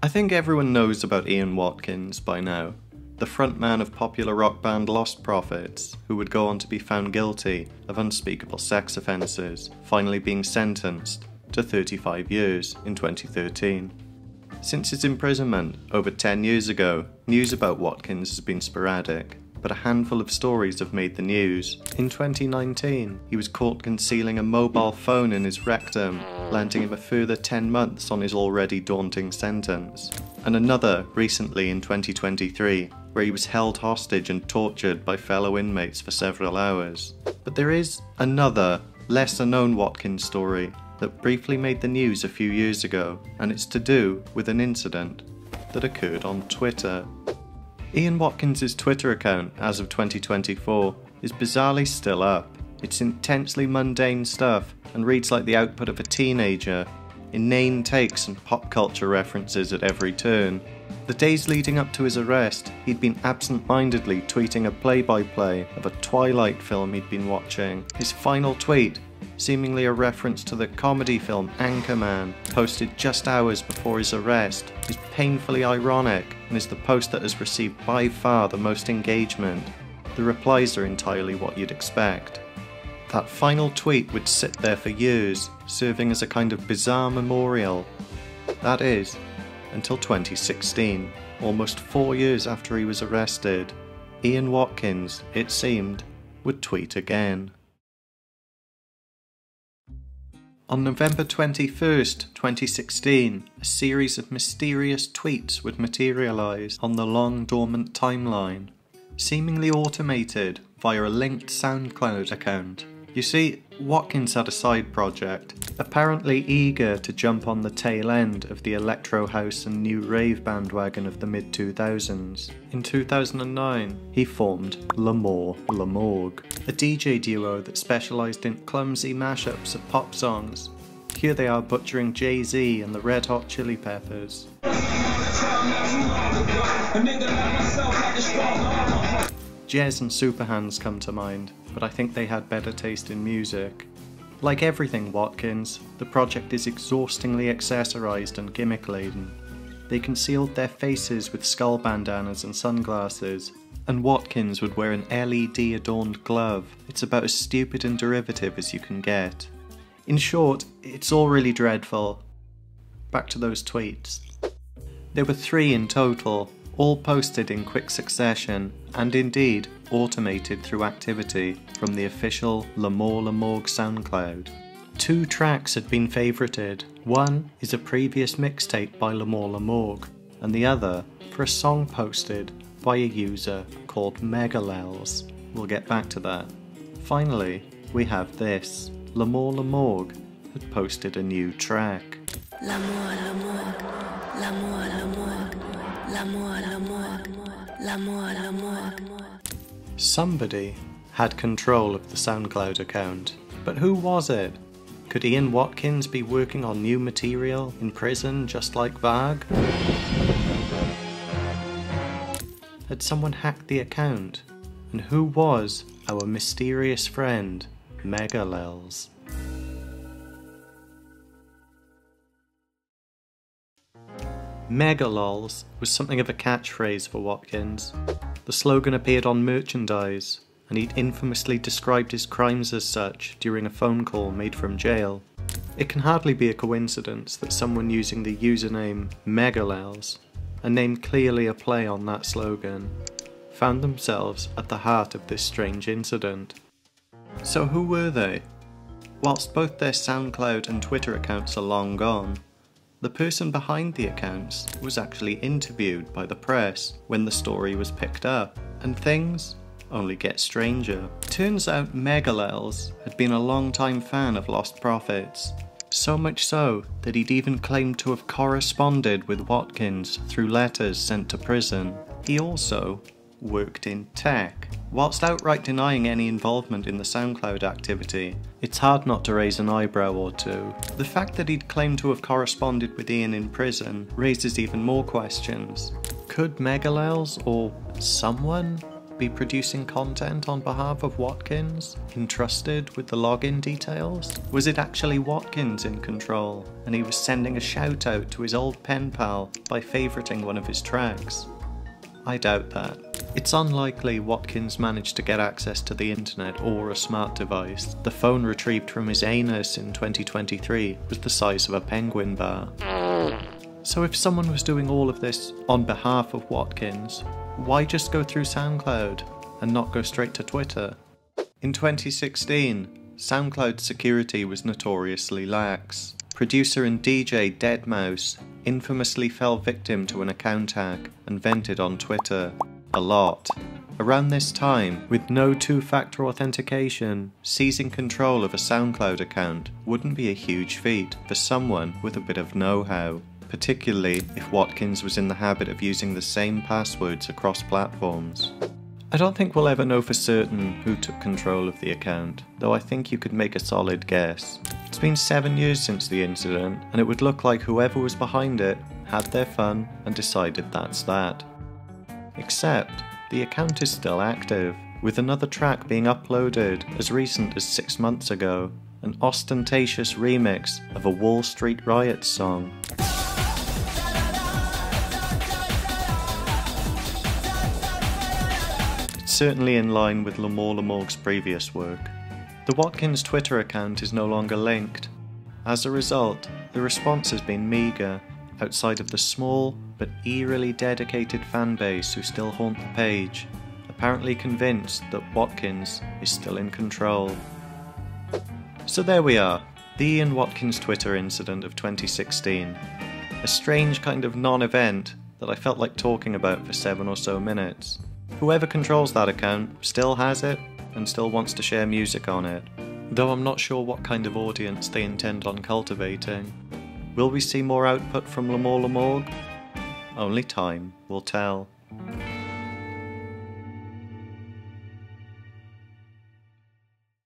I think everyone knows about Ian Watkins by now, the frontman of popular rock band Lost Prophets, who would go on to be found guilty of unspeakable sex offences, finally being sentenced to 35 years in 2013. Since his imprisonment over 10 years ago, news about Watkins has been sporadic, but a handful of stories have made the news. In 2019, he was caught concealing a mobile phone in his rectum, landing him a further 10 months on his already daunting sentence. And another recently in 2023, where he was held hostage and tortured by fellow inmates for several hours. But there is another, lesser-known Watkins story that briefly made the news a few years ago, and it's to do with an incident that occurred on Twitter. Ian Watkins' Twitter account, as of 2024, is bizarrely still up. It's intensely mundane stuff and reads like the output of a teenager, inane takes and pop culture references at every turn. The days leading up to his arrest, he'd been absent-mindedly tweeting a play-by-play of a Twilight film he'd been watching. His final tweet, seemingly a reference to the comedy film Anchorman, posted just hours before his arrest, is painfully ironic and is the post that has received by far the most engagement. The replies are entirely what you'd expect. That final tweet would sit there for years, serving as a kind of bizarre memorial. That is, until 2016, almost 4 years after he was arrested. Ian Watkins, it seemed, would tweet again. On November 21st, 2016, a series of mysterious tweets would materialise on the long dormant timeline, seemingly automated via a linked SoundCloud account. You see, Watkins had a side project, apparently eager to jump on the tail end of the electro house and new rave bandwagon of the mid-2000s. In 2009, he formed L'Amour L'Amorgue, a DJ duo that specialised in clumsy mashups of pop songs. Here they are butchering Jay-Z and the Red Hot Chili Peppers. Jez and Superhands come to mind, but I think they had better taste in music. Like everything Watkins, the project is exhaustingly accessorised and gimmick-laden. They concealed their faces with skull bandanas and sunglasses, and Watkins would wear an LED-adorned glove. It's about as stupid and derivative as you can get. In short, it's all really dreadful. Back to those tweets. There were 3 in total, all posted in quick succession, and indeed automated through activity from the official L'Amour L'Amorgue SoundCloud. 2 tracks had been favourited. One is a previous mixtape by L'Amour L'Amorgue, and the other for a song posted by a user called Megalels. We'll get back to that. Finally, we have this. L'Amour L'Amorgue had posted a new track. L'amour, l'amour, l'amour, l'amour, l'amour, l'amour, l'amour, l'amour. Somebody had control of the SoundCloud account, but who was it? Could Ian Watkins be working on new material in prison just like Varg? Had someone hacked the account? And who was our mysterious friend, Megalels? Megalols was something of a catchphrase for Watkins. The slogan appeared on merchandise, and he'd infamously described his crimes as such during a phone call made from jail. It can hardly be a coincidence that someone using the username Megalels, a name clearly a play on that slogan, found themselves at the heart of this strange incident. So who were they? Whilst both their SoundCloud and Twitter accounts are long gone, the person behind the accounts was actually interviewed by the press when the story was picked up, and things only get stranger. Turns out Megalels had been a long-time fan of Lost Prophets, so much so that he'd even claimed to have corresponded with Watkins through letters sent to prison. He also worked in tech. Whilst outright denying any involvement in the SoundCloud activity, it's hard not to raise an eyebrow or two. The fact that he'd claimed to have corresponded with Ian in prison raises even more questions. Could Megalels, or someone, be producing content on behalf of Watkins, entrusted with the login details? Was it actually Watkins in control, and he was sending a shout out to his old pen pal by favouriting one of his tracks? I doubt that. It's unlikely Watkins managed to get access to the internet or a smart device. The phone retrieved from his anus in 2023 was the size of a penguin bar. So if someone was doing all of this on behalf of Watkins, why just go through SoundCloud and not go straight to Twitter? In 2016, SoundCloud's security was notoriously lax. Producer and DJ deadmau5 infamously fell victim to an account hack and vented on Twitter. A lot. Around this time, with no two-factor authentication, seizing control of a SoundCloud account wouldn't be a huge feat for someone with a bit of know-how, particularly if Watkins was in the habit of using the same passwords across platforms. I don't think we'll ever know for certain who took control of the account, though I think you could make a solid guess. It's been 7 years since the incident, and it would look like whoever was behind it had their fun and decided that's that. Except, the account is still active, with another track being uploaded as recent as 6 months ago, an ostentatious remix of a Wall Street Riots song. It's certainly in line with L'Amour L'Amour's previous work. The Watkins Twitter account is no longer linked. As a result, the response has been meagre, outside of the small but eerily dedicated fanbase who still haunt the page, apparently convinced that Watkins is still in control. So there we are, the Ian Watkins Twitter incident of 2016. A strange kind of non-event that I felt like talking about for 7 or so minutes. Whoever controls that account still has it and still wants to share music on it, though I'm not sure what kind of audience they intend on cultivating. Will we see more output from L'Amour L'Amour? Only time will tell.